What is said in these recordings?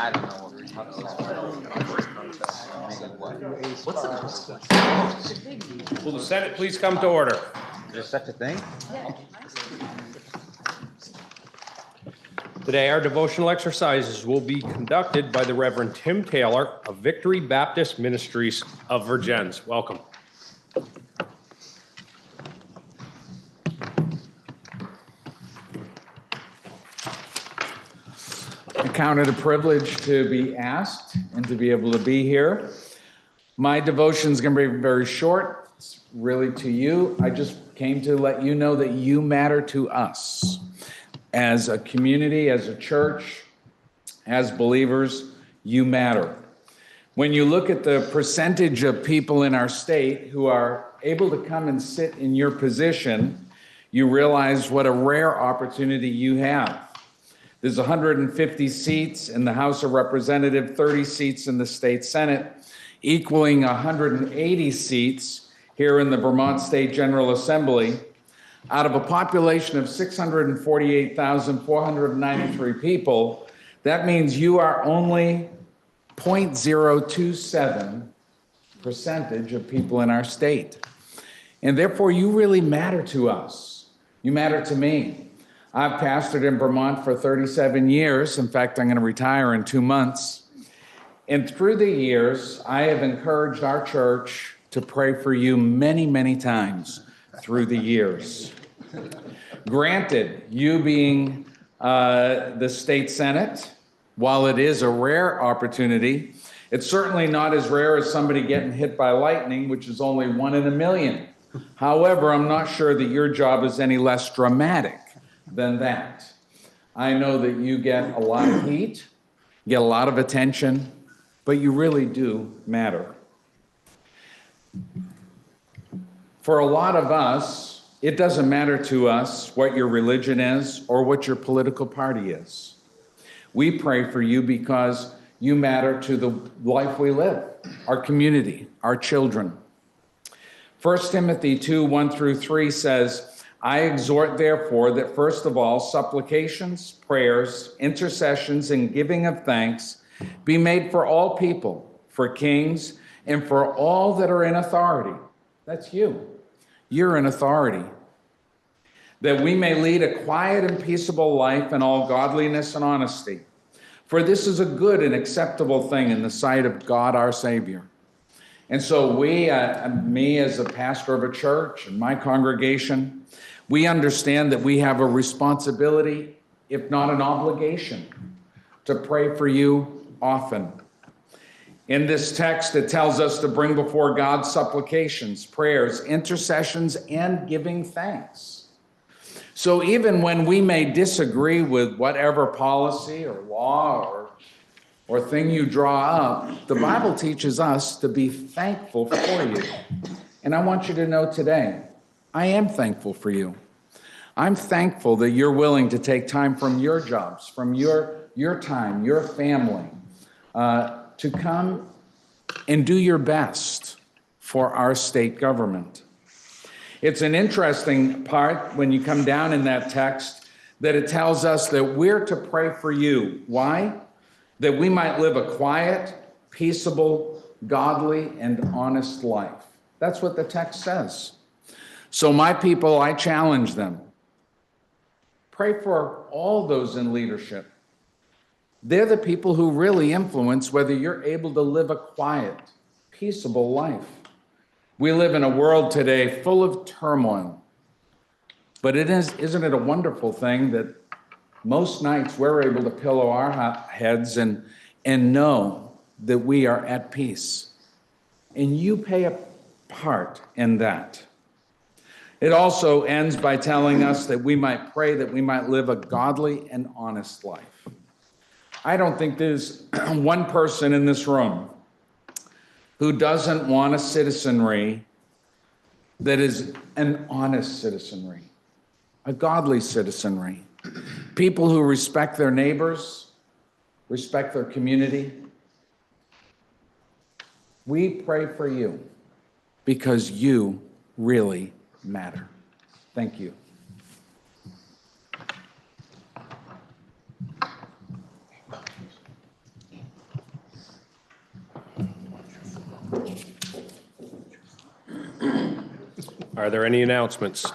I don't know what's Will the Senate please come to order? Is there such a thing? Today, our devotional exercises will be conducted by the Reverend Tim Taylor of Victory Baptist Ministries of Vergennes. Welcome. I count it a privilege to be asked and to be able to be here. My devotion is going to be very short. It's really to you. I just came to let you know that you matter to us. As a community, as a church, as believers, you matter. When you look at the percentage of people in our state who are able to come and sit in your position, you realize what a rare opportunity you have. There's 150 seats in the House of Representatives, 30 seats in the state Senate, equaling 180 seats here in the Vermont State General Assembly. Out of a population of 648,493 people, that means you are only 0.027% of people in our state. And therefore, you really matter to us. You matter to me. I've pastored in Vermont for 37 years. In fact, I'm going to retire in 2 months. And through the years, I have encouraged our church to pray for you many, many times through the years. Granted, you being the state Senate, while it is a rare opportunity, it's certainly not as rare as somebody getting hit by lightning, which is only 1 in a million. However, I'm not sure that your job is any less dramatic than that. I know that you get a lot of heat, get a lot of attention, but you really do matter. For a lot of us, it doesn't matter to us what your religion is or what your political party is. We pray for you because you matter to the life we live, our community, our children. 1 Timothy 2:1-3 says, I exhort, therefore, that first of all, supplications, prayers, intercessions, and giving of thanks be made for all people, for kings, and for all that are in authority. That's you. You're in authority. That we may lead a quiet and peaceable life in all godliness and honesty. For this is a good and acceptable thing in the sight of God our Savior. And so me as a pastor of a church and my congregation, we understand that we have a responsibility, if not an obligation, to pray for you often. In this text, it tells us to bring before God supplications, prayers, intercessions, and giving thanks. So even when we may disagree with whatever policy or law or thing you draw up, the Bible teaches us to be thankful for you. And I want you to know today, I am thankful for you. I'm thankful that you're willing to take time from your jobs, from your time, your family, to come and do your best for our state government. It's an interesting part when you come down in that text that it tells us that we're to pray for you. Why? That we might live a quiet, peaceable, godly, and honest life. That's what the text says. So my people, I challenge them. Pray for all those in leadership. They're the people who really influence whether you're able to live a quiet, peaceable life. We live in a world today full of turmoil. But isn't it a wonderful thing that most nights we're able to pillow our heads and know that we are at peace. And you play a part in that. It also ends by telling us that we might pray that we might live a godly and honest life. I don't think there's one person in this room who doesn't want a citizenry that is an honest citizenry, a godly citizenry. People who respect their neighbors, respect their community. We pray for you because you really matter. Thank you. Are there any announcements?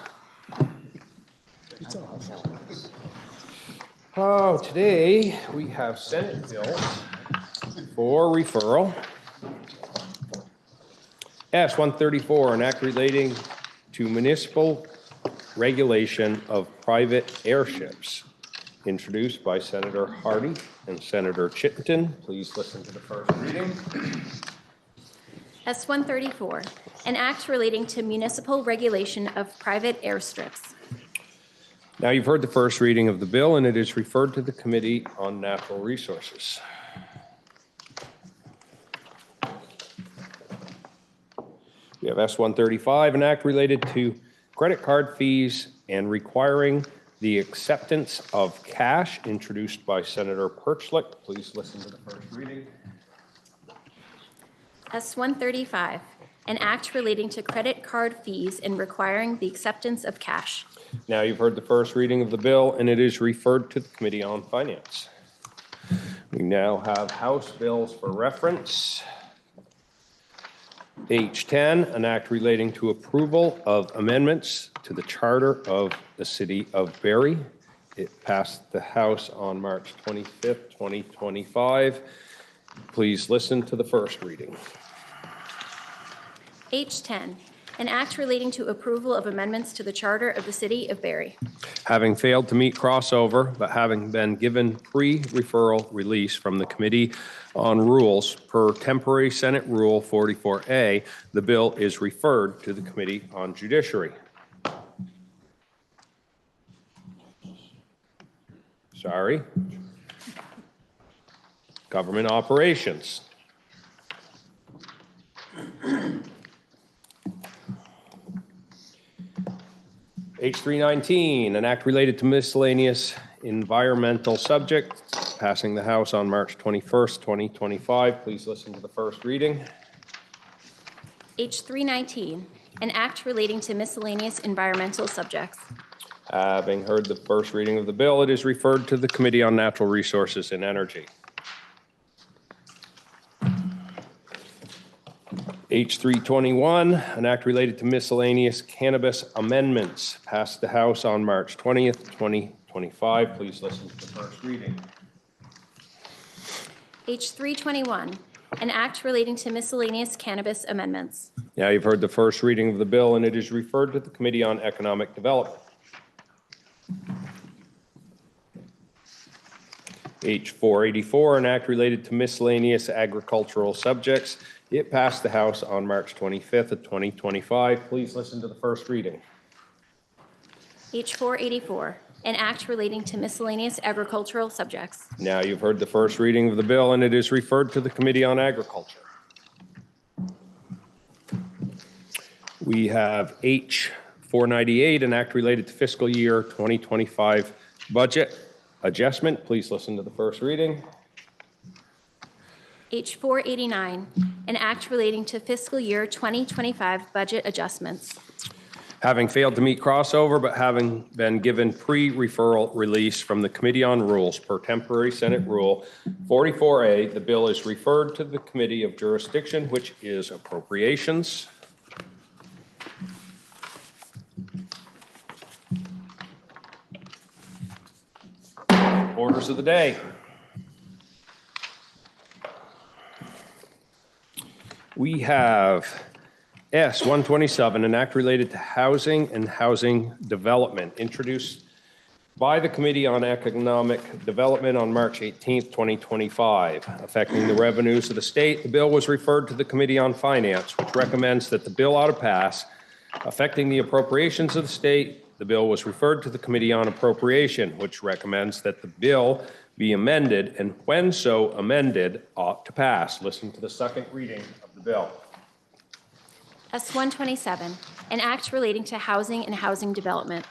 Oh, today we have Senate bills for referral. S-134, an act relating to municipal regulation of private airships, introduced by Senator Hardy and Senator Chittenden. Please listen to the first reading. S-134, an act relating to municipal regulation of private airstrips. Now you've heard the first reading of the bill, and it is referred to the Committee on Natural Resources. We have S-135, an act related to credit card fees and requiring the acceptance of cash, introduced by Senator Perchlik. Please listen to the first reading. S-135, an act relating to credit card fees and requiring the acceptance of cash. Now you've heard the first reading of the bill, and it is referred to the Committee on Finance. We now have House bills for reference. H10, an act relating to approval of amendments to the Charter of the City of Barrie. It passed the House on March 25th, 2025. Please listen to the first reading. H10, an act relating to approval of amendments to the Charter of the City of Barrie. Having failed to meet crossover, but having been given pre-referral release from the Committee on Rules per temporary Senate Rule 44A, the bill is referred to the Committee on Judiciary. Sorry. Government Operations. H319, an act related to miscellaneous environmental subjects, passing the House on March 21st, 2025. Please listen to the first reading. H319, an act relating to miscellaneous environmental subjects. Having heard the first reading of the bill, it is referred to the Committee on Natural Resources and Energy. H321, an act related to miscellaneous cannabis amendments, passed the House on March 20th, 2025. Please listen to the first reading. H321, an act relating to miscellaneous cannabis amendments. Now you've heard the first reading of the bill, and it is referred to the Committee on Economic Development. H484, an act related to miscellaneous agricultural subjects. It passed the House on March 25th of 2025. Please listen to the first reading. H484, an act relating to miscellaneous agricultural subjects. Now you've heard the first reading of the bill, and it is referred to the Committee on Agriculture. We have H498, an act related to fiscal year 2025 budget adjustment. Please listen to the first reading. H489, an act relating to fiscal year 2025 budget adjustments. Having failed to meet crossover, but having been given pre-referral release from the Committee on Rules per temporary Senate Rule 44A, the bill is referred to the Committee of Jurisdiction, which is Appropriations. Orders of the day. We have S-127, an act related to housing and housing development, introduced by the Committee on Economic Development on March 18th, 2025, affecting the revenues of the state. The bill was referred to the Committee on Finance, which recommends that the bill ought to pass. Affecting the appropriations of the state, the bill was referred to the Committee on Appropriation, which recommends that the bill be amended, and when so amended, ought to pass. Listen to the second reading of the bill. S-127, an act relating to housing and housing development.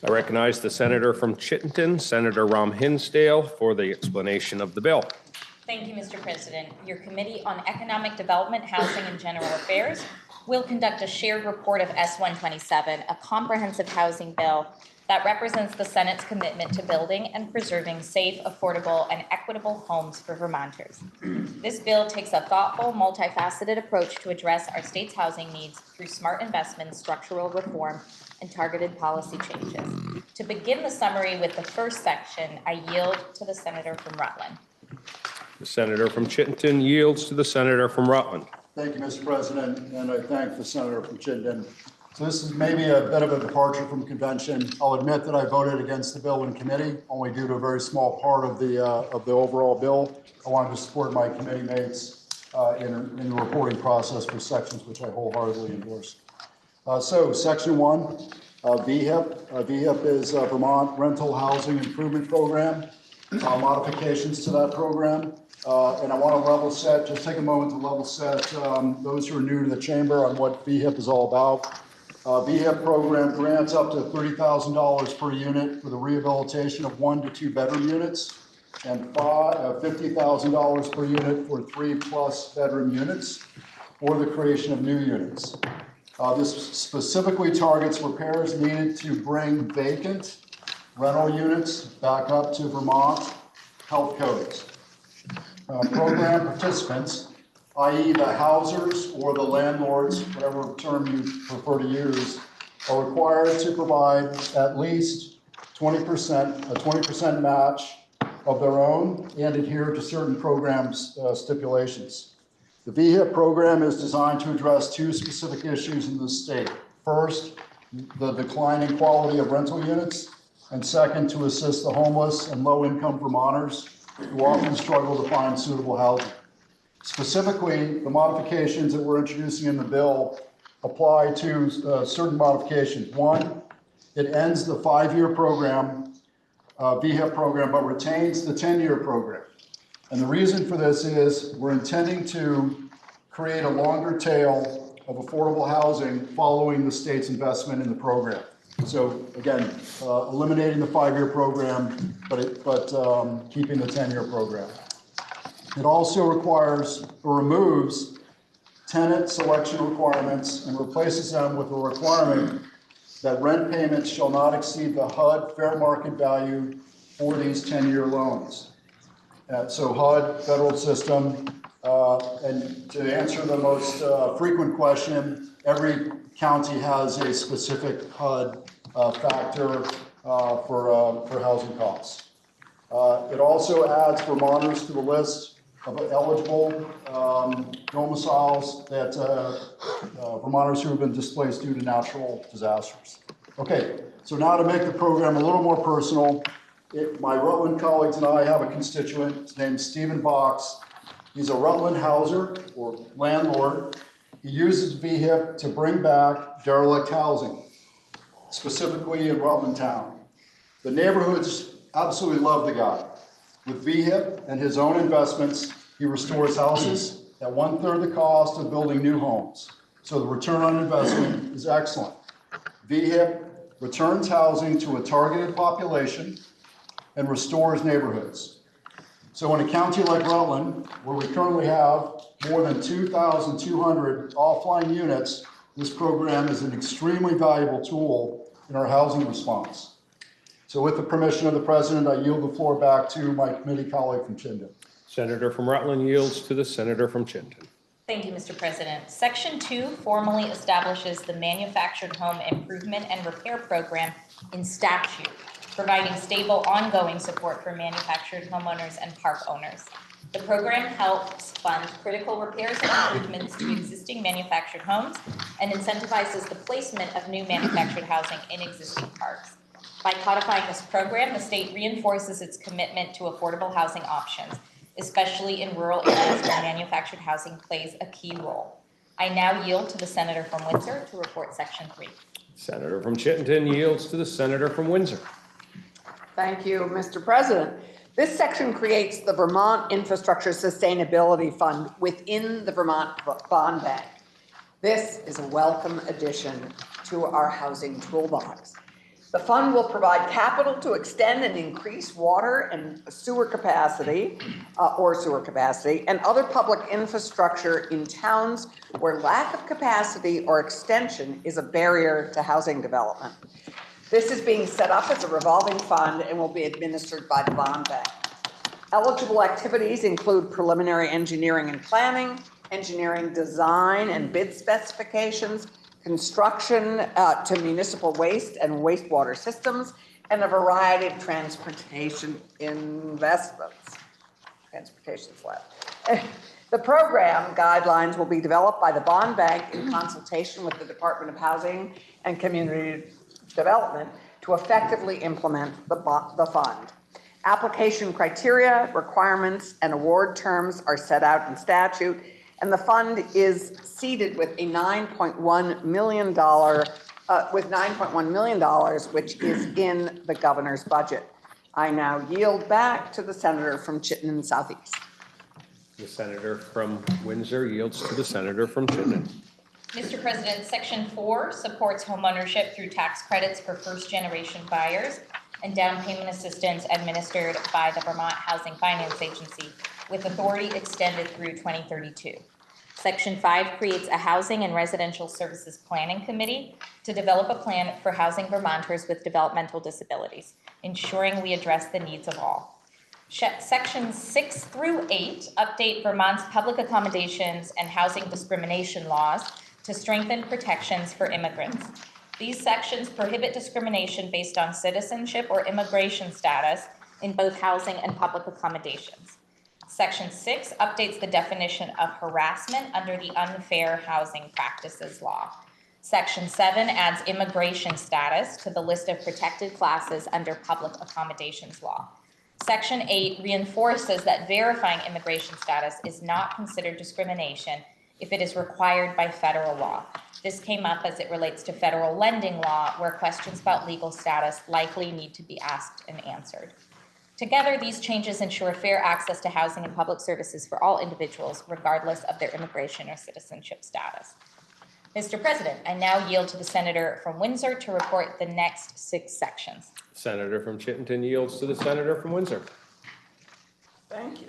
I recognize the senator from Chittenden, Senator Ram Hinsdale, for the explanation of the bill. Thank you, Mr. President. Your Committee on Economic Development, Housing and General Affairs will conduct a shared report of S-127, a comprehensive housing bill that represents the Senate's commitment to building and preserving safe, affordable, and equitable homes for Vermonters. This bill takes a thoughtful, multifaceted approach to address our state's housing needs through smart investments, structural reform, and targeted policy changes. To begin the summary with the first section, I yield to the senator from Rutland. The senator from Chittenden yields to the senator from Rutland. Thank you, Mr. President, and I thank the senator from Chittenden. So this is maybe a bit of a departure from convention. I'll admit that I voted against the bill in committee, only due to a very small part of the overall bill. I wanted to support my committee mates in the reporting process for sections which I wholeheartedly endorse. So Section 1, VHIP. VHIP is Vermont Rental Housing Improvement Program. Modifications to that program. And I want to level set, just take a moment to level set those who are new to the chamber on what VHIP is all about. VHIP program grants up to $30,000 per unit for the rehabilitation of 1 to 2 bedroom units and $50,000 per unit for 3+ bedroom units or the creation of new units. This specifically targets repairs needed to bring vacant rental units back up to Vermont health codes. Program participants, i.e. the housers or the landlords, whatever term you prefer to use, are required to provide at least 20%, a 20% match of their own and adhere to certain programs stipulations. The VHIP program is designed to address 2 specific issues in the state. First, the declining quality of rental units, and second, to assist the homeless and low-income Vermonters who often struggle to find suitable housing. Specifically, the modifications that we're introducing in the bill apply to certain modifications. One, it ends the 5-year program, VHIP program, but retains the 10-year program. And the reason for this is we're intending to create a longer tail of affordable housing following the state's investment in the program. So again, eliminating the 5-year program, but keeping the 10-year program. It also requires or removes tenant selection requirements and replaces them with a requirement that rent payments shall not exceed the HUD fair market value for these 10-year loans. So HUD, federal system, and to answer the most frequent question, every county has a specific HUD factor for housing costs. It also adds Vermonters to the list of eligible domiciles that Vermonters who have been displaced due to natural disasters. Okay, so now to make the program a little more personal, my Rutland colleagues and I have a constituent named Stephen Box. He's a Rutland houser or landlord. He uses VHIP to bring back derelict housing, specifically in Rutland Town. The neighborhoods absolutely love the guy. With VHIP and his own investments, he restores houses at 1/3 the cost of building new homes. So the return on investment is excellent. VHIP returns housing to a targeted population and restores neighborhoods. So in a county like Rutland, where we currently have more than 2,200 offline units, this program is an extremely valuable tool in our housing response. So with the permission of the president, I yield the floor back to my committee colleague from Chittenden. Senator from Rutland yields to the senator from Chittenden. Thank you, Mr. President. Section 2 formally establishes the Manufactured Home Improvement and Repair Program in statute, providing stable, ongoing support for manufactured homeowners and park owners. The program helps fund critical repairs and improvements to existing manufactured homes and incentivizes the placement of new manufactured housing in existing parks. By codifying this program, the state reinforces its commitment to affordable housing options, especially in rural areas where manufactured housing plays a key role. I now yield to the senator from Windsor to report Section 3. Senator from Chittenden yields to the senator from Windsor. Thank you, Mr. President. This section creates the Vermont Infrastructure Sustainability Fund within the Vermont Bond Bank. This is a welcome addition to our housing toolbox. The fund will provide capital to extend and increase water and sewer capacity, and other public infrastructure in towns where lack of capacity or extension is a barrier to housing development. This is being set up as a revolving fund and will be administered by the bond bank. Eligible activities include preliminary engineering and planning, engineering design and bid specifications, construction to municipal waste and wastewater systems, and a variety of transportation investments. Transportation's left. The program guidelines will be developed by the bond bank in consultation with the Department of Housing and Community Development to effectively implement the fund. Application criteria, requirements, and award terms are set out in statute, and the fund is seeded with a $9.1 million, which is in the governor's budget. I now yield back to the senator from Chittenden Southeast. The senator from Windsor yields to the senator from Chittenden. Mr. President, Section 4 supports homeownership through tax credits for first-generation buyers and down payment assistance administered by the Vermont Housing Finance Agency, with authority extended through 2032. Section 5 creates a Housing and Residential Services Planning Committee to develop a plan for housing Vermonters with developmental disabilities, ensuring we address the needs of all. Sections 6 through 8 update Vermont's public accommodations and housing discrimination laws to strengthen protections for immigrants. These sections prohibit discrimination based on citizenship or immigration status in both housing and public accommodations. Section 6 updates the definition of harassment under the Unfair Housing Practices Law. Section 7 adds immigration status to the list of protected classes under public accommodations law. Section 8 reinforces that verifying immigration status is not considered discrimination if it is required by federal law. This came up as it relates to federal lending law, where questions about legal status likely need to be asked and answered. Together, these changes ensure fair access to housing and public services for all individuals, regardless of their immigration or citizenship status. Mr. President, I now yield to the senator from Windsor to report the next 6 sections. Senator from Chittenden yields to the senator from Windsor. Thank you.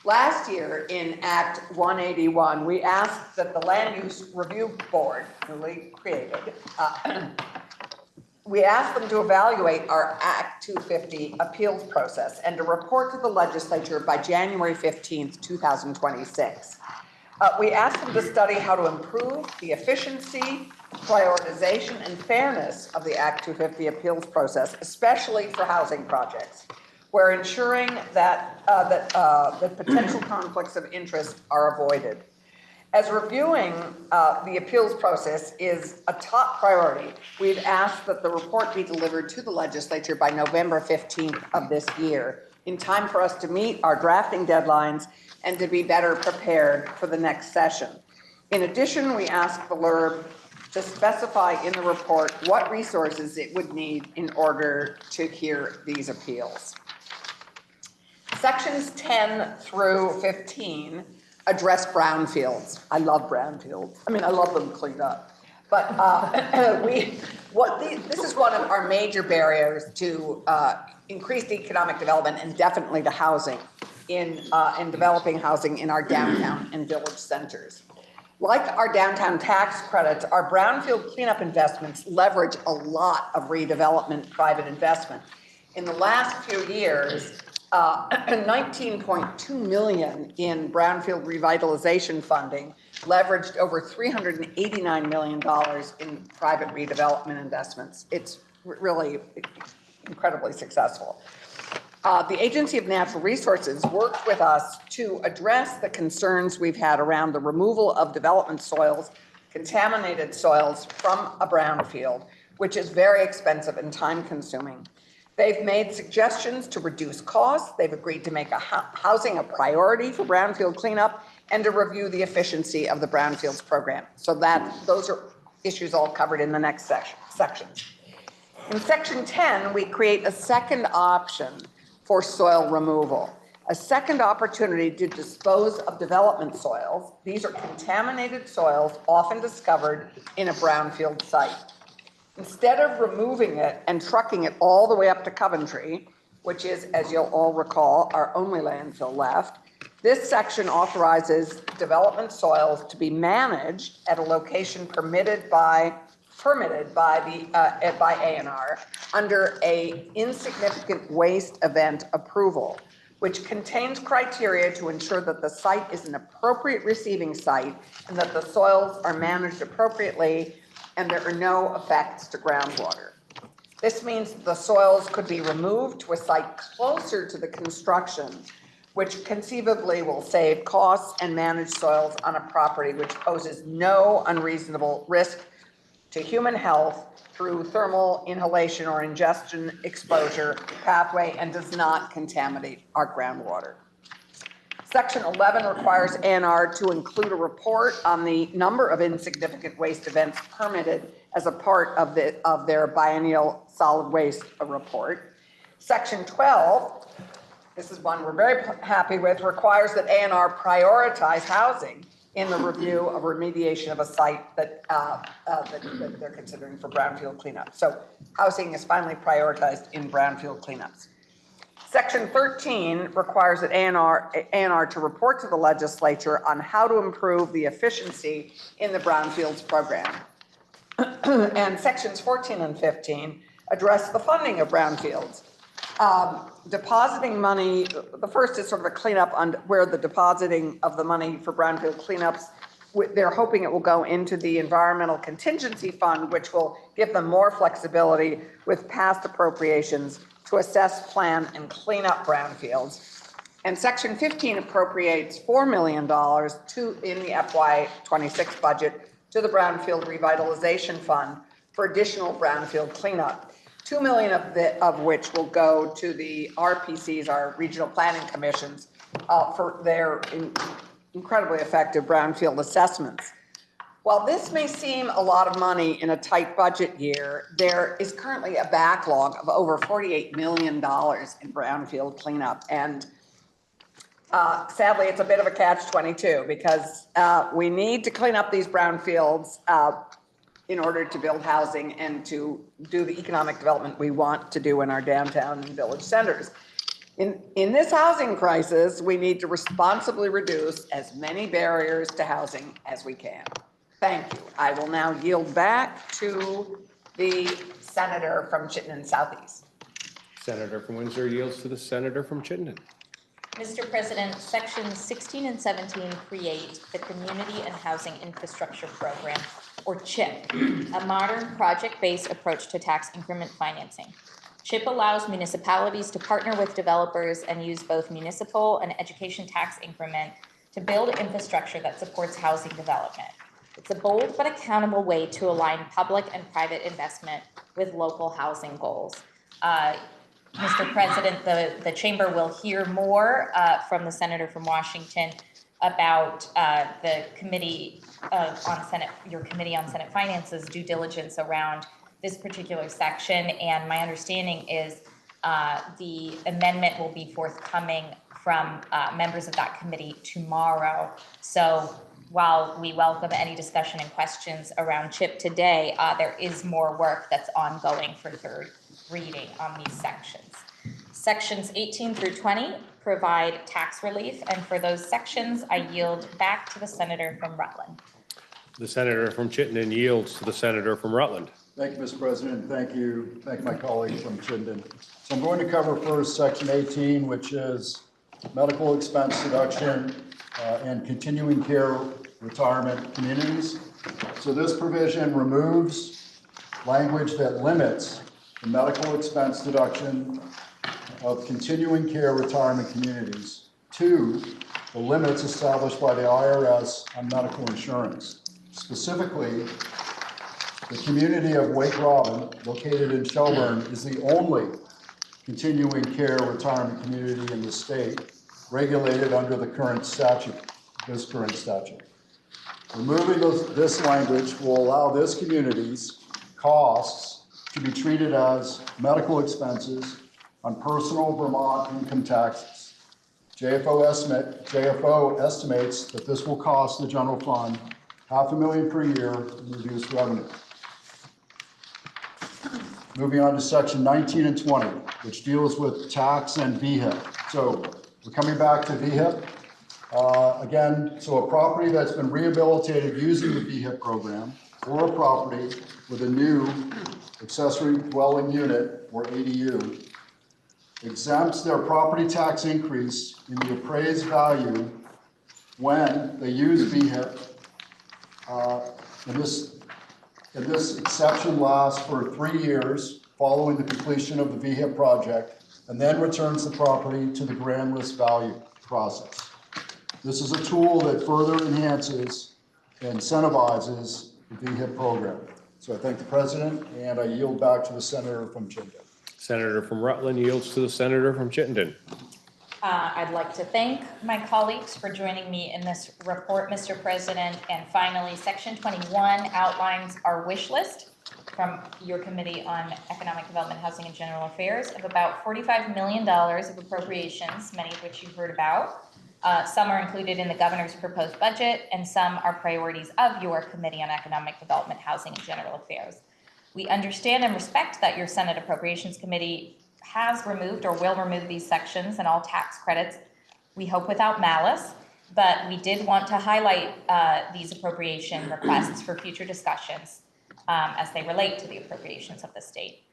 Last year in Act 181, we asked that the Land Use Review Board, newly created, we asked them to evaluate our Act 250 appeals process and to report to the legislature by January 15th, 2026. We asked them to study how to improve the efficiency, prioritization, and fairness of the Act 250 appeals process, especially for housing projects, where ensuring that that potential conflicts of interest are avoided. As reviewing the appeals process is a top priority, we've asked that the report be delivered to the legislature by November 15th of this year, in time for us to meet our drafting deadlines and to be better prepared for the next session. In addition, we asked the LURB to specify in the report what resources it would need in order to hear these appeals. Sections 10 through 15 address brownfields. I love brownfields. I mean, I love them cleaned up. But this is one of our major barriers to increased economic development and definitely to housing in developing housing in our downtown and village centers. Like our downtown tax credits, our brownfield cleanup investments leverage a lot of redevelopment private investment. In the last few years, 19.2 million in brownfield revitalization funding leveraged over $389 million in private redevelopment investments. It's really incredibly successful. The Agency of Natural Resources worked with us to address the concerns we've had around the removal of development soils, contaminated soils from a brownfield, which is very expensive and time consuming. They've made suggestions to reduce costs. They've agreed to make housing a priority for brownfield cleanup and to review the efficiency of the brownfields program. So those are issues all covered in the next sections. In section 10, we create a second option for soil removal, a second opportunity to dispose of development soils. These are contaminated soils often discovered in a brownfield site. Instead of removing it and trucking it all the way up to Coventry, which is, as you'll all recall, our only landfill left, this section authorizes development soils to be managed at a location permitted by permitted by by A&R under a insignificant waste event approval, which contains criteria to ensure that the site is an appropriate receiving site and that the soils are managed appropriately and there are no effects to groundwater. This means the soils could be removed to a site closer to the construction, which conceivably will save costs and manage soils on a property which poses no unreasonable risk to human health through thermal inhalation or ingestion exposure pathway and does not contaminate our groundwater. Section 11 requires ANR to include a report on the number of insignificant waste events permitted as a part of their biennial solid waste report. Section 12, this is one we're very happy with, requires that ANR prioritize housing in the review of remediation of a site that they're considering for brownfield cleanup. So housing is finally prioritized in brownfield cleanups. Section 13 requires that ANR to report to the legislature on how to improve the efficiency in the brownfields program. And sections 14 and 15 address the funding of brownfields. Depositing money, the first is sort of a cleanup on where the depositing of the money for brownfield cleanups, they're hoping it will go into the environmental contingency fund, which will give them more flexibility with past appropriations to assess, plan, and clean up brownfields. And section 15 appropriates $4 million in the FY26 budget to the Brownfield Revitalization Fund for additional brownfield cleanup. $2 million of which will go to the RPCs, our regional planning commissions, for their incredibly effective brownfield assessments. While this may seem a lot of money in a tight budget year, there is currently a backlog of over $48 million in brownfield cleanup. And sadly, it's a bit of a catch-22 because we need to clean up these brownfields in order to build housing and to do the economic development we want to do in our downtown and village centers. In this housing crisis, we need to responsibly reduce as many barriers to housing as we can. Thank you. I will now yield back to the senator from Chittenden Southeast. Senator from Windsor yields to the senator from Chittenden. Mr. President, sections 16 and 17 create the Community and Housing Infrastructure Program, or CHIP, a modern project-based approach to tax increment financing. CHIP allows municipalities to partner with developers and use both municipal and education tax increment to build infrastructure that supports housing development. It's a bold but accountable way to align public and private investment with local housing goals. Mr. President, the chamber will hear more from the senator from Washington about the committee your committee on Senate Finance's due diligence around this particular section. And my understanding is the amendment will be forthcoming from members of that committee tomorrow. So while we welcome any discussion and questions around CHIP today, there is more work that's ongoing for third reading on these sections. Sections 18 through 20 provide tax relief, and for those sections, I yield back to the senator from Rutland. The senator from Chittenden yields to the senator from Rutland. Thank you, Mr. President. Thank you. Thank my colleague from Chittenden. So I'm going to cover first section 18, which is medical expense deduction and continuing care retirement communities. So this provision removes language that limits the medical expense deduction of continuing care retirement communities to the limits established by the IRS on medical insurance. Specifically, the community of Wake Robin, located in Shelburne, is the only continuing care retirement community in the state regulated under the current statute, this current statute. Removing this language will allow this community's costs to be treated as medical expenses on personal Vermont income taxes. JFO estimates that this will cost the general fund $500,000 per year in reduced revenue. Moving on to section 19 and 20, which deals with tax and VHIP. So we're coming back to VHIP. Again, so a property that's been rehabilitated using the VHIP program or a property with a new accessory dwelling unit or ADU exempts their property tax increase in the appraised value when they use VHIP. And this exception lasts for 3 years following the completion of the VHIP project, and then returns the property to the grand list value process. This is a tool that further enhances and incentivizes the VHIP program. So I thank the president, and I yield back to the senator from Chittenden. Senator from Rutland yields to the senator from Chittenden. I'd like to thank my colleagues for joining me in this report, Mr. President. And finally, Section 21 outlines our wish list from your Committee on Economic Development, Housing, and General Affairs of about $45 million of appropriations, many of which you've heard about. Some are included in the governor's proposed budget, and some are priorities of your Committee on Economic Development, Housing, and General Affairs. We understand and respect that your Senate Appropriations Committee has removed or will remove these sections and all tax credits, we hope without malice, but we did want to highlight these appropriation requests for future discussions as they relate to the appropriations of the state.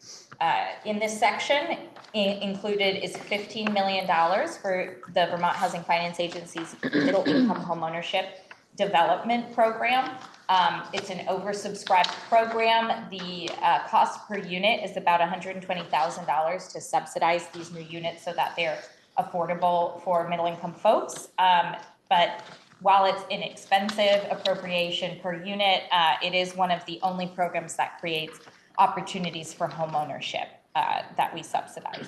In this section, included is $15 million for the Vermont Housing Finance Agency's Middle Income Homeownership Development Program. It's an oversubscribed program. The cost per unit is about $120,000 to subsidize these new units so that they're affordable for middle-income folks. But while it's inexpensive appropriation per unit, it is one of the only programs that creates opportunities for homeownership that we subsidize.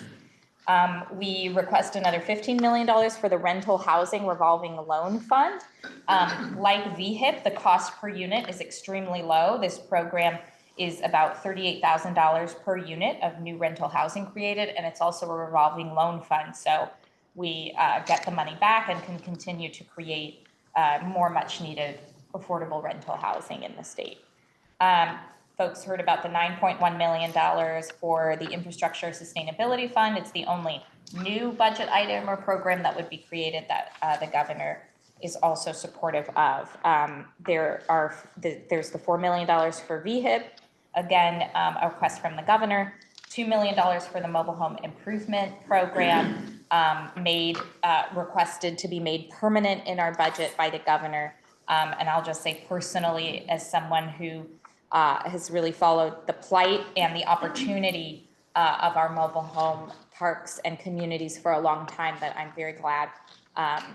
We request another $15 million for the Rental Housing Revolving Loan Fund. Like VHIP, the cost per unit is extremely low. This program is about $38,000 per unit of new rental housing created, and it's also a revolving loan fund. So we get the money back and can continue to create more much needed affordable rental housing in the state. Folks heard about the $9.1 million for the Infrastructure Sustainability Fund. It's the only new budget item or program that would be created that the governor is also supportive of. There's the $4 million for VHIP. Again, a request from the governor. $2 million for the Mobile Home Improvement Program, requested to be made permanent in our budget by the governor. And I'll just say personally, as someone who has really followed the plight and the opportunity of our mobile home parks and communities for a long time, that I'm very glad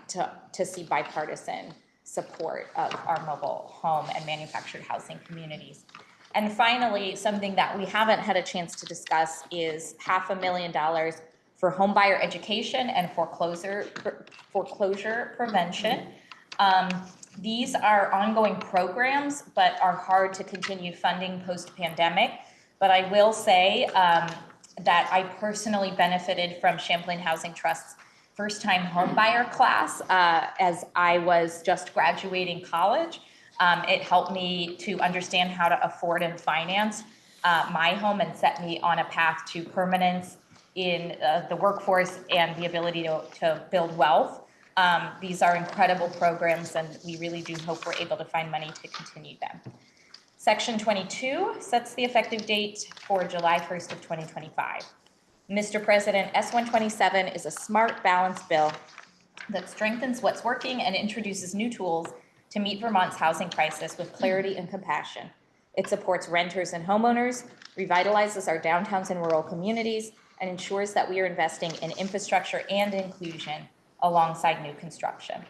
to see bipartisan support of our mobile home and manufactured housing communities. And finally, something that we haven't had a chance to discuss is $500,000 for homebuyer education and foreclosure prevention. These are ongoing programs, but are hard to continue funding post-pandemic. But I will say that I personally benefited from Champlain Housing Trust's first-time homebuyer class as I was just graduating college. It helped me to understand how to afford and finance my home and set me on a path to permanence in the workforce and the ability to build wealth. These are incredible programs, and we really do hope we're able to find money to continue them. Section 22 sets the effective date for July 1st of 2025. Mr. President, S127 is a smart, balanced bill that strengthens what's working and introduces new tools to meet Vermont's housing crisis with clarity and compassion. It supports renters and homeowners, revitalizes our downtowns and rural communities, and ensures that we are investing in infrastructure and inclusion alongside new construction.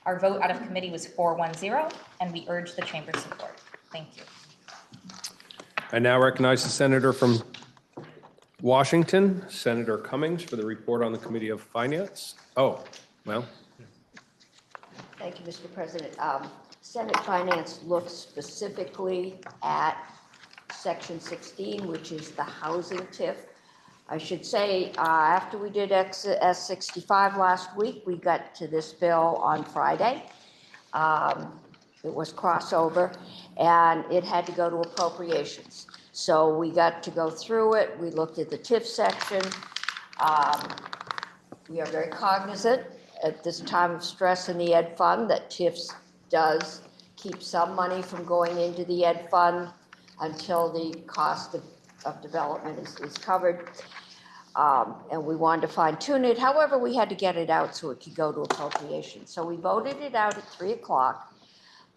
Our vote out of committee was 4-1-0, and we urge the chamber's support. Thank you. I now recognize the senator from Washington, Senator Cummings, for the report on the Committee of Finance. Oh, well. Thank you, Mr. President. Senate Finance looks specifically at Section 16, which is the housing TIF. I should say, after we did S65 last week, we got to this bill on Friday. It was crossover, and it had to go to appropriations. So we got to go through it. We looked at the TIF section. We are very cognizant at this time of stress in the Ed Fund that TIFs does keep some money from going into the ed fund until the cost of development is covered. And we wanted to fine tune it. However, we had to get it out so it could go to appropriation. So we voted it out at 3 o'clock.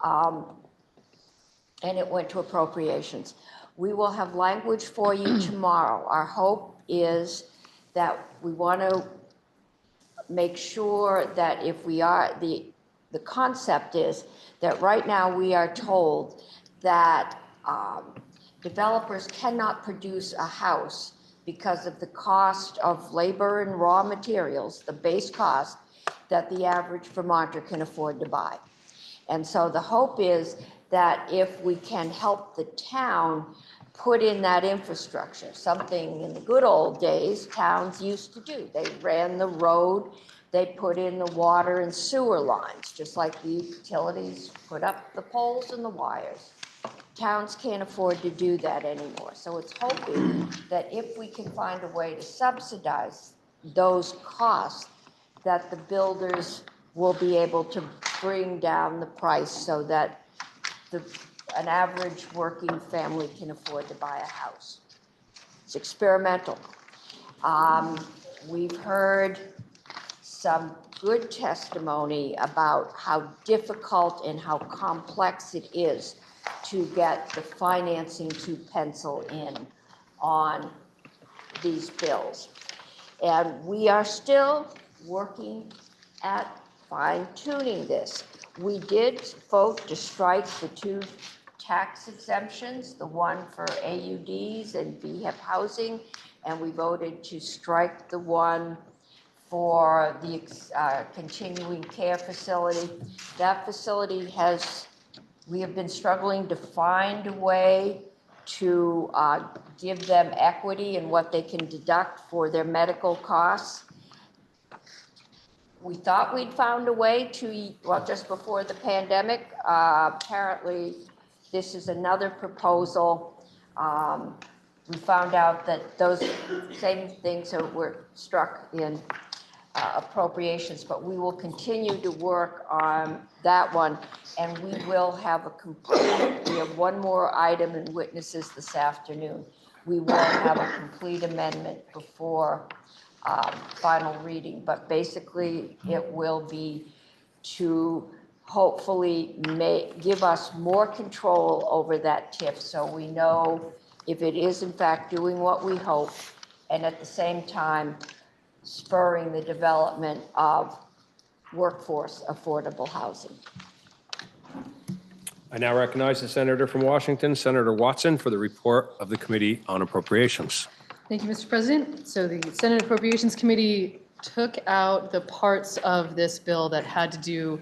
And it went to appropriations. We will have language for you tomorrow. Our hope is that we want to make sure that if we are, the concept is that right now we are told that developers cannot produce a house because of the cost of labor and raw materials, the base cost that the average Vermonter can afford to buy. And so the hope is that if we can help the town put in that infrastructure, something in the good old days towns used to do. They ran the road, they put in the water and sewer lines, just like the utilities put up the poles and the wires. Towns can't afford to do that anymore. So it's hoping that if we can find a way to subsidize those costs, that the builders will be able to bring down the price so that an average working family can afford to buy a house. It's experimental. We've heard some good testimony about how difficult and how complex it is to get the financing to pencil in on these bills. And we are still working at fine-tuning this. We did vote to strike the 2 tax exemptions, the one for AUDs and VHEP housing, and we voted to strike the one for the continuing care facility. That facility we have been struggling to find a way to give them equity in what they can deduct for their medical costs. We thought we'd found a way just before the pandemic. Apparently, this is another proposal. We found out that those same things were struck in appropriations, but we will continue to work on that one, and we will have we have one more item in witnesses this afternoon. We will have a complete amendment before final reading, but basically it will be to hopefully give us more control over that TIF so we know if it is in fact doing what we hope, and at the same time spurring the development of workforce affordable housing. I now recognize the senator from Washington, Senator Watson, for the report of the Committee on Appropriations. Thank you, Mr. President. So the Senate Appropriations Committee took out the parts of this bill that had to do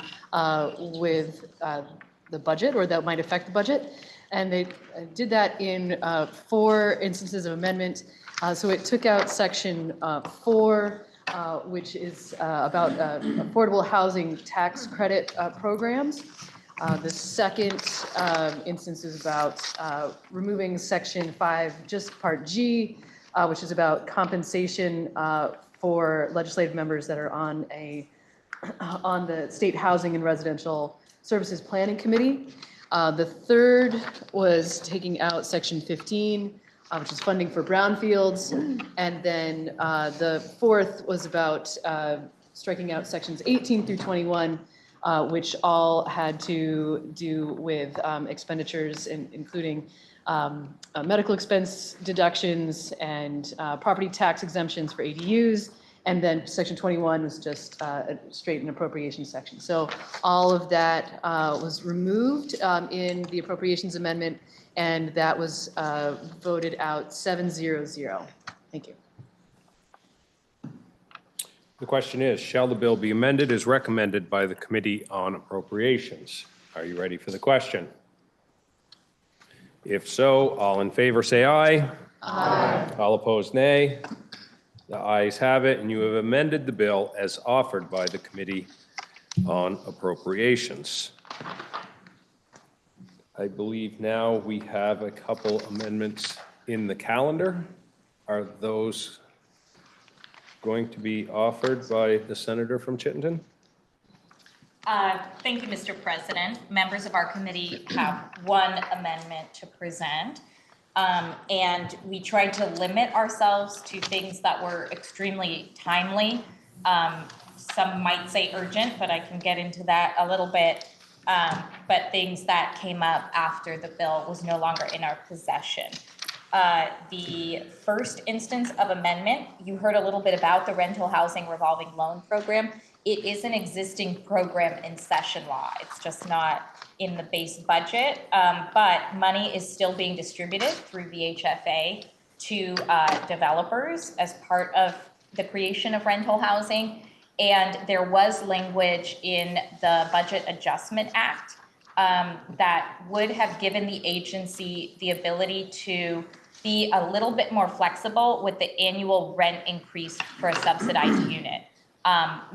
with the budget or that might affect the budget. And they did that in 4 instances of amendment. So it took out section 4, which is about affordable housing tax credit programs. The second instance is about removing section 5, just part G, which is about compensation for legislative members that are on the State Housing and Residential Services Planning Committee. The third was taking out section 15, which is funding for brownfields. And then the fourth was about striking out sections 18 through 21, which all had to do with expenditures, including medical expense deductions and property tax exemptions for ADUs. And then section 21 was just a straight and appropriation section. So all of that was removed in the appropriations amendment, and that was voted out 7-0-0. Thank you. The question is, shall the bill be amended as recommended by the Committee on Appropriations? Are you ready for the question? If so, all in favor say aye. Aye. All opposed, nay. The ayes have it, and you have amended the bill as offered by the Committee on Appropriations. I believe now we have a couple amendments in the calendar. Are those going to be offered by the senator from Chittenden? Thank you, Mr. President. Members of our committee have one amendment to present. And we tried to limit ourselves to things that were extremely timely. Some might say urgent, but I can get into that a little bit. But things that came up after the bill was no longer in our possession. The first instance of amendment, you heard a little bit about the rental housing revolving loan program. It is an existing program in session law. It's just not in the base budget, but money is still being distributed through VHFA to developers as part of the creation of rental housing. And there was language in the Budget Adjustment Act that would have given the agency the ability to be a little bit more flexible with the annual rent increase for a subsidized unit.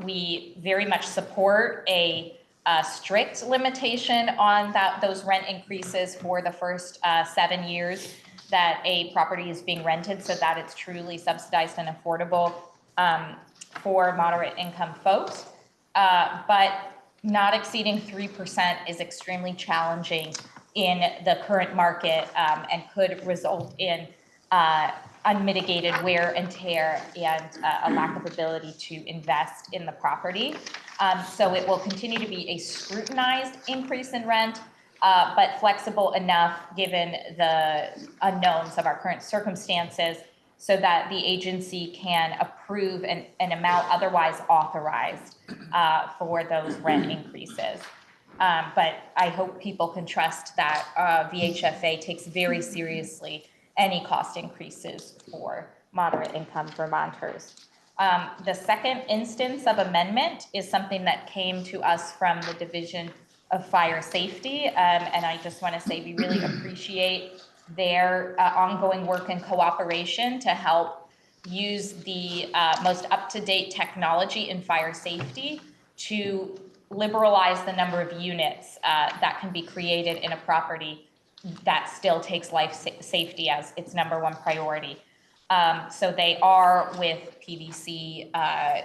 We very much support a strict limitation on those rent increases for the first 7 years that a property is being rented, so that it's truly subsidized and affordable for moderate income folks. But not exceeding 3% is extremely challenging in the current market and could result in unmitigated wear and tear and a lack of ability to invest in the property. So it will continue to be a scrutinized increase in rent, but flexible enough given the unknowns of our current circumstances so that the agency can approve an amount otherwise authorized for those rent increases. But I hope people can trust that VHFA takes very seriously any cost increases for moderate income Vermonters. The second instance of amendment is something that came to us from the Division of Fire Safety. And I just want to say we really appreciate their ongoing work and cooperation to help use the most up-to-date technology in fire safety to liberalize the number of units that can be created in a property that still takes life safety as its #1 priority. So they are with PVC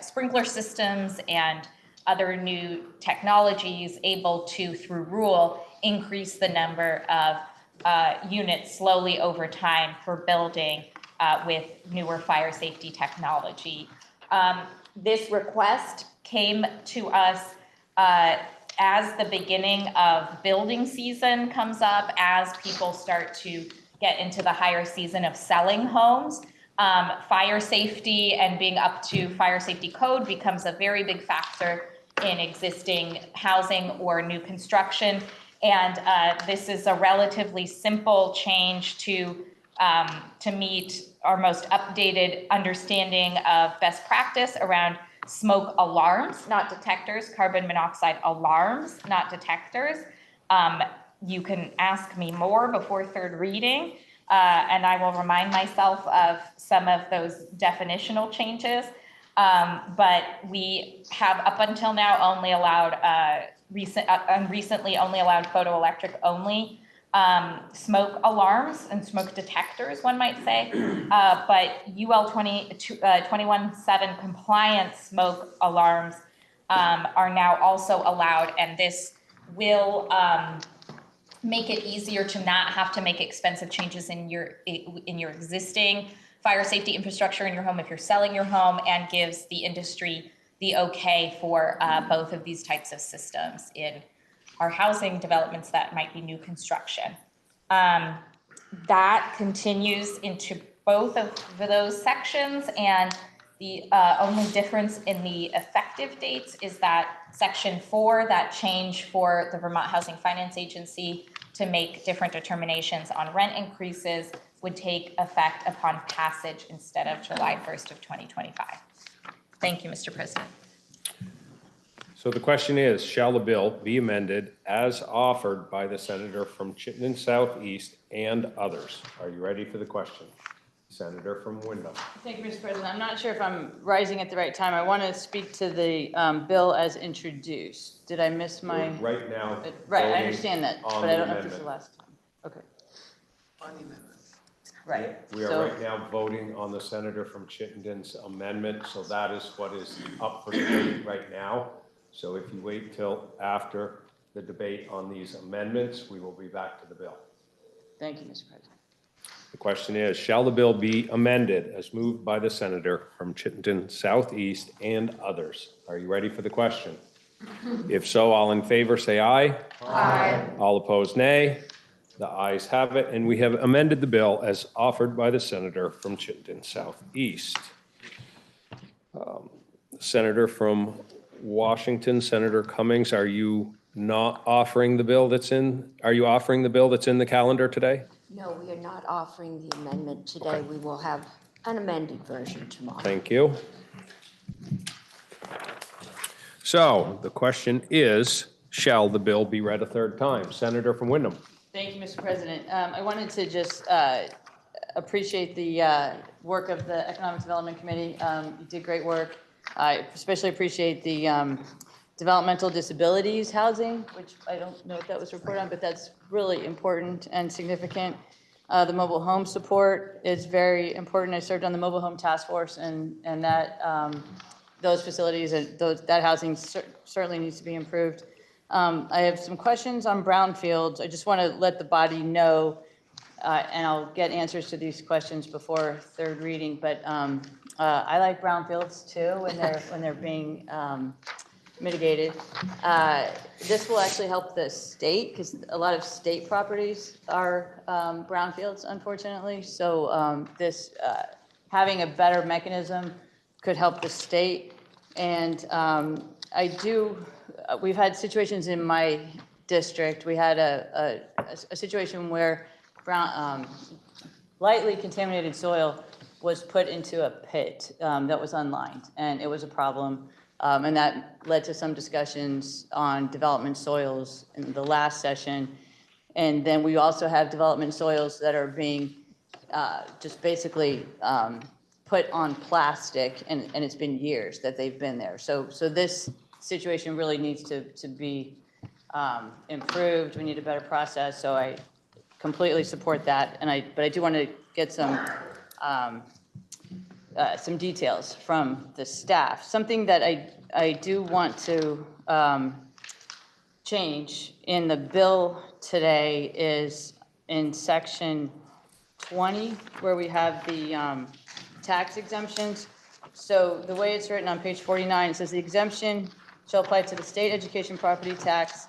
sprinkler systems and other new technologies able to, through rule, increase the number of units slowly over time per building with newer fire safety technology. This request came to us as the beginning of building season comes up, as people start to get into the higher season of selling homes. Fire safety and being up to fire safety code becomes a very big factor in existing housing or new construction. And this is a relatively simple change to meet our most updated understanding of best practice around smoke alarms, not detectors, carbon monoxide alarms, not detectors. You can ask me more before third reading, and I will remind myself of some of those definitional changes. But we have up until now only allowed recently only allowed photoelectric only smoke alarms and smoke detectors, one might say, but UL 21.7 compliant smoke alarms are now also allowed, and this will make it easier to not have to make expensive changes in your existing fire safety infrastructure in your home if you're selling your home, and gives the industry the okay for both of these types of systems in our housing developments that might be new construction. That continues into both of those sections, and the only difference in the effective dates is that Section 4, that change for the Vermont Housing Finance Agency to make different determinations on rent increases, would take effect upon passage instead of July 1st of 2025. Thank you, Mr. President. So the question is, shall the bill be amended as offered by the senator from Chittenden Southeast and others? Are you ready for the question? Senator from Wyndham. Thank you, Mr. President. I'm not sure if I'm rising at the right time. I want to speak to the bill as introduced. Did I miss my? Right now. Right, I understand that, on but the I don't know if this is the amendment. last time. Okay. Right. We are So- right now voting on the senator from Chittenden's amendment, so that is what is up for debate right now. So if you wait till after the debate on these amendments, we will be back to the bill. Thank you, Mr. President. The question is, shall the bill be amended as moved by the senator from Chittenden Southeast and others? Are you ready for the question? If so, all in favor, say aye. Aye. All opposed, nay. The ayes have it, and we have amended the bill as offered by the senator from Chittenden Southeast. Senator from Washington, Senator Cummings, are you not offering the bill that's in, are you offering the bill that's in the calendar today? No, we are not offering the amendment today. We will have an amended version tomorrow. Thank you. So the question is, shall the bill be read a third time? Senator from Wyndham. Thank you, Mr. President. I wanted to just appreciate the work of the Economic Development Committee. You did great work. I especially appreciate the developmental disabilities housing, which I don't know if that was reported on, but that's really important and significant. The mobile home support is very important. I served on the mobile home task force, and that those facilities and that housing certainly needs to be improved. I have some questions on brownfields. I just want to let the body know, and I'll get answers to these questions before third reading, but I like brownfields too when they're being mitigated. This will actually help the state because a lot of state properties are brownfields, unfortunately. So this having a better mechanism could help the state. And we've had situations in my district. We had a situation where lightly contaminated soil was put into a pit that was unlined, and it was a problem. And that led to some discussions on development soils in the last session. And then we also have development soils that are being just basically put on plastic, and it's been years that they've been there. So this situation really needs to be improved. We need a better process. So I completely support that. But I do want to get some details from the staff. Something that I do want to change in the bill today is in section 20, where we have the tax exemptions. So the way it's written on page 49, it says the exemption shall apply to the state education property tax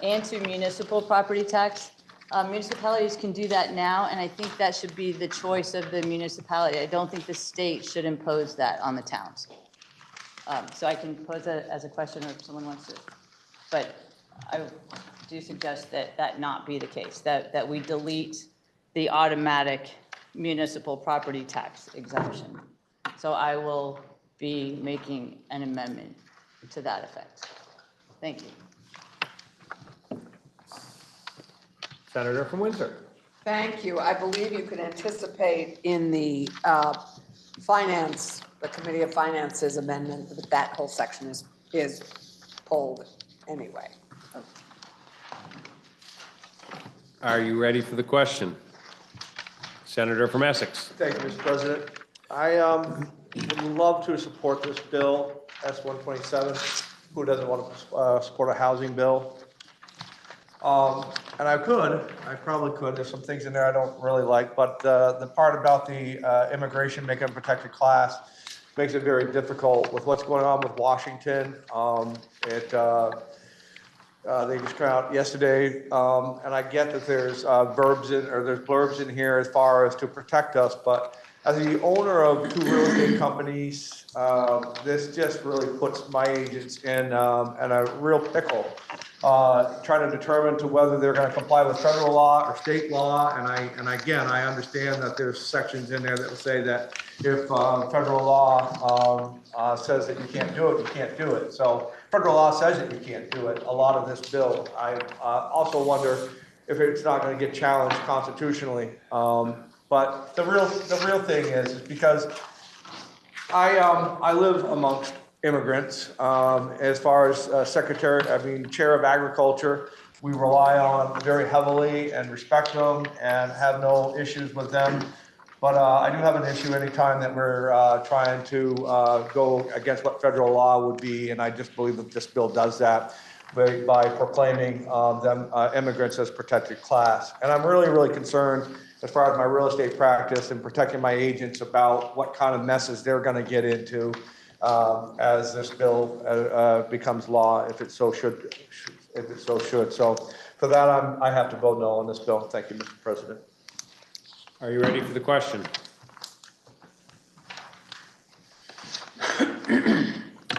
and to municipal property tax. Municipalities can do that now, and I think that should be the choice of the municipality. I don't think the state should impose that on the towns. So I can pose it as a question if someone wants to, but I do suggest that that not be the case, that we delete the automatic municipal property tax exemption. So I will be making an amendment to that effect. Thank you. Senator from Windsor. Thank you. I believe you can anticipate in the the Committee of Finance's amendment that that whole section is pulled anyway. Are you ready for the question? Senator from Essex. Thank you, Mr. President. I would love to support this bill, S-127. Who doesn't want to support a housing bill? And I probably could. There's some things in there I don't really like, but the part about the immigration making a protected class makes it very difficult with what's going on with Washington. They just came out yesterday, and I get that there's there's blurbs in here as far as to protect us, but as the owner of 2 real estate companies, this just really puts my agents in a real pickle, trying to determine to whether they're going to comply with federal law or state law. And again, I understand that there's sections in there that will say that if federal law says that you can't do it, you can't do it. So federal law says that you can't do it. A lot of this bill, I also wonder if it's not going to get challenged constitutionally. But the real thing is because I live amongst immigrants. As far as chair of agriculture, we rely on very heavily and respect them and have no issues with them But I do have an issue anytime that we're trying to go against what federal law would be, and I just believe that this bill does that by proclaiming them immigrants as protected class. And I'm really, really concerned as far as my real estate practice and protecting my agents about what kind of messes they're going to get into as this bill becomes law, if it so should. So for that, I have to vote no on this bill. Thank you, Mr. President. Are you ready for the question?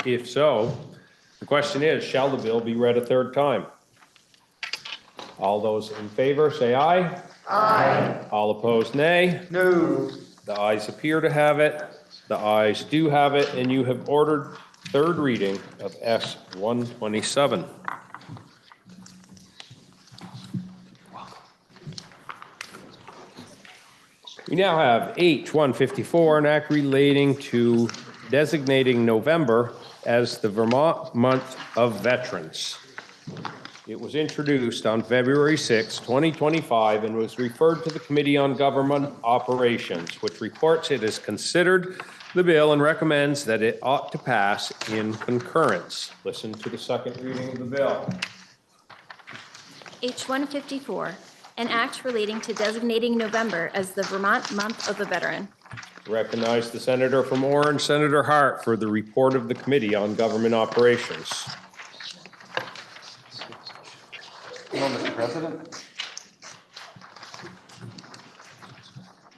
If so, the question is, shall the bill be read a third time? All those in favor, say aye. Aye. All opposed, nay. No. The ayes appear to have it. The ayes do have it, and you have ordered third reading of S 127. We now have H 154, an act relating to designating November as the Vermont Month of Veterans. It was introduced on February 6, 2025, and was referred to the Committee on Government Operations, which reports it has considered the bill and recommends that it ought to pass in concurrence. Listen to the second reading of the bill. H 154, an act relating to designating November as the Vermont Month of the Veteran. Recognize the senator from Orange, Senator Hart, for the report of the Committee on Government Operations. Hello, Mr. President.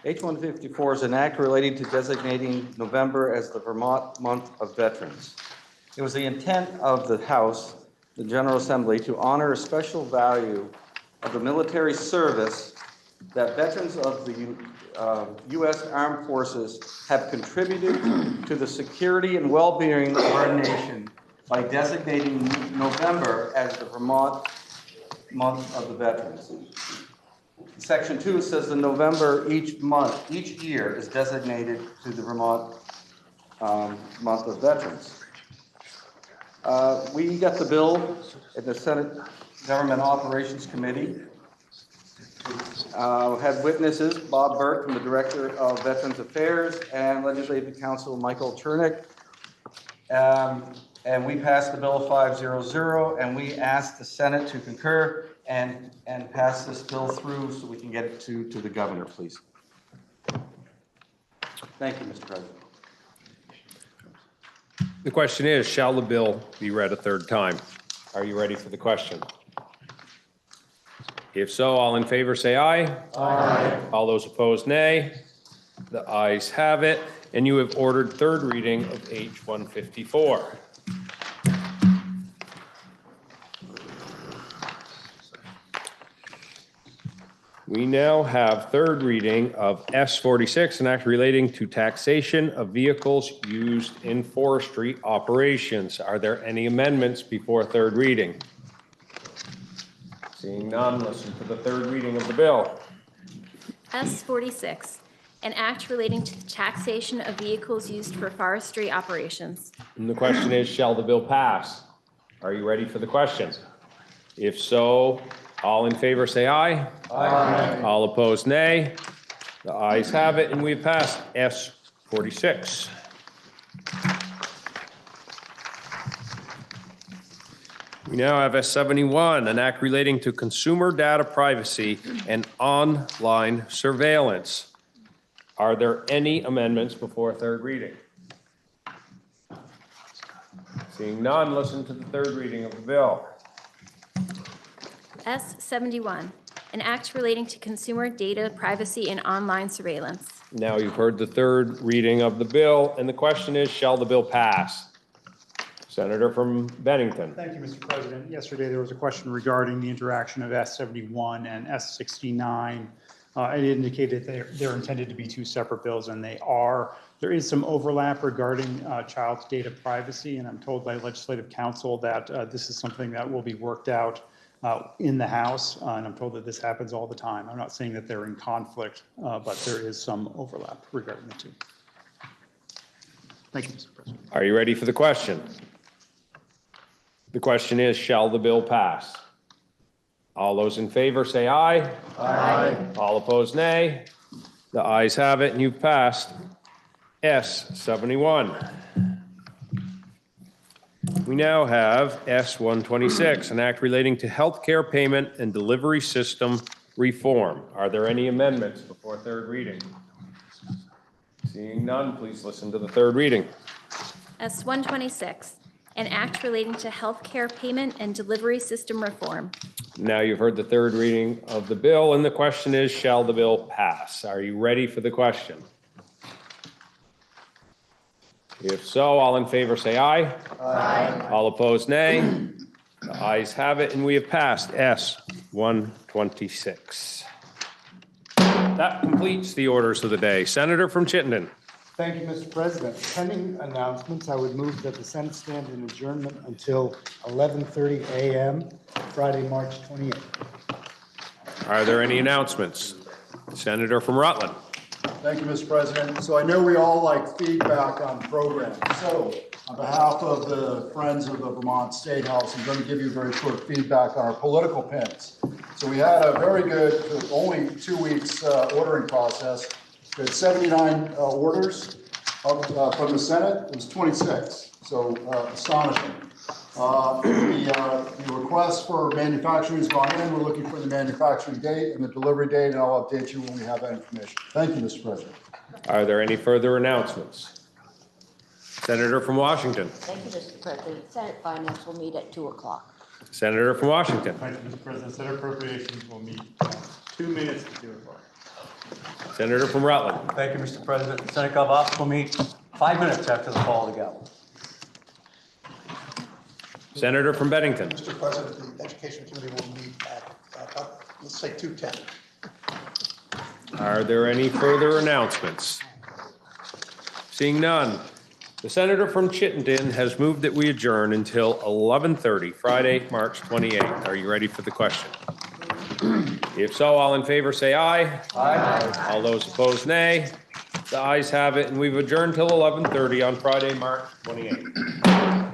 H 154 is an act relating to designating November as the Vermont Month of Veterans. It was the intent of the House, the General Assembly, to honor a special value of the military service that veterans of the U.S. Armed Forces have contributed to the security and well-being of our nation by designating November as the Vermont Month of the Veterans. Section 2 says that November each year is designated to the Vermont Month of Veterans. We got the bill at the Senate Government Operations Committee. Had witnesses, Bob Burke from the Director of Veterans Affairs and Legislative Counsel Michael Chernick. And we passed the bill 5-0-0, and we asked the Senate to concur and pass this bill through so we can get it to the governor, please. Thank you, Mr. President. The question is, shall the bill be read a third time? Are you ready for the question? If so, all in favor say aye. Aye. All those opposed, nay. The ayes have it, and you have ordered third reading of H 154. We now have third reading of S 46, an act relating to taxation of vehicles used in forestry operations. Are there any amendments before third reading? Seeing none, listen to the third reading of the bill. S 46, an act relating to the taxation of vehicles used for forestry operations. And the question is, shall the bill pass? Are you ready for the question? If so, all in favor say aye. Aye. All opposed, nay. The ayes have it, and we've passed S 46. We now have S 71, an act relating to consumer data privacy and online surveillance. Are there any amendments before third reading? Seeing none, listen to the third reading of the bill. S 71, an act relating to consumer data privacy and online surveillance. Now you've heard the third reading of the bill, and the question is, shall the bill pass? Senator from Bennington. Thank you, Mr. President. Yesterday, there was a question regarding the interaction of S 71 and S 69. It indicated they're intended to be two separate bills, and they are. There is some overlap regarding child data privacy, and I'm told by legislative counsel that this is something that will be worked out in the House, and I'm told that this happens all the time. I'm not saying that they're in conflict, but there is some overlap regarding the two. Thank you, Mr. President. Are you ready for the question? The question is, shall the bill pass? All those in favor say aye. Aye. All opposed, nay. The ayes have it, and you've passed. S71. We now have S126, an act relating to healthcare payment and delivery system reform. Are there any amendments before third reading? Seeing none, please listen to the third reading. S126, an act relating to healthcare payment and delivery system reform. Now you've heard the third reading of the bill, and the question is, shall the bill pass? Are you ready for the question? If so, all in favor say aye. Aye. All opposed, nay. The ayes have it, and we have passed S126. That completes the orders of the day. Senator from Chittenden. Thank you, Mr. President. Pending announcements, I would move that the Senate stand in adjournment until 11:30 a.m., Friday, March 28th. Are there any announcements? Senator from Rutland. Thank you, Mr. President. So I know we all like feedback on programs. So on behalf of the Friends of the Vermont State House, I'm going to give you very short feedback on our political pins. So we had a very good, only 2 weeks ordering process. We had 79 orders from the Senate. It was 26, so astonishing. The request for manufacturing has gone in. We're looking for the manufacturing date and the delivery date, and I'll update you when we have that information. Thank you, Mr. President. Are there any further announcements? Senator from Washington. Thank you, Mr. President. Senate Finance will meet at 2 o'clock. Senator from Washington. Thank you, Mr. President. Senate Appropriations will meet 2 minutes to 2 o'clock. Senator from Rutland. Thank you, Mr. President. Senate Gov Ops will meet 5 minutes after the call of the gavel. Senator from Bennington. Mr. President, the Education Committee will meet at, let's say 2:10. Are there any further announcements? Seeing none, the senator from Chittenden has moved that we adjourn until 11:30, Friday, March 28th. Are you ready for the question? If so, all in favor say aye. Aye. All those opposed, nay. The ayes have it, and we've adjourned till 11:30 on Friday, March 28th.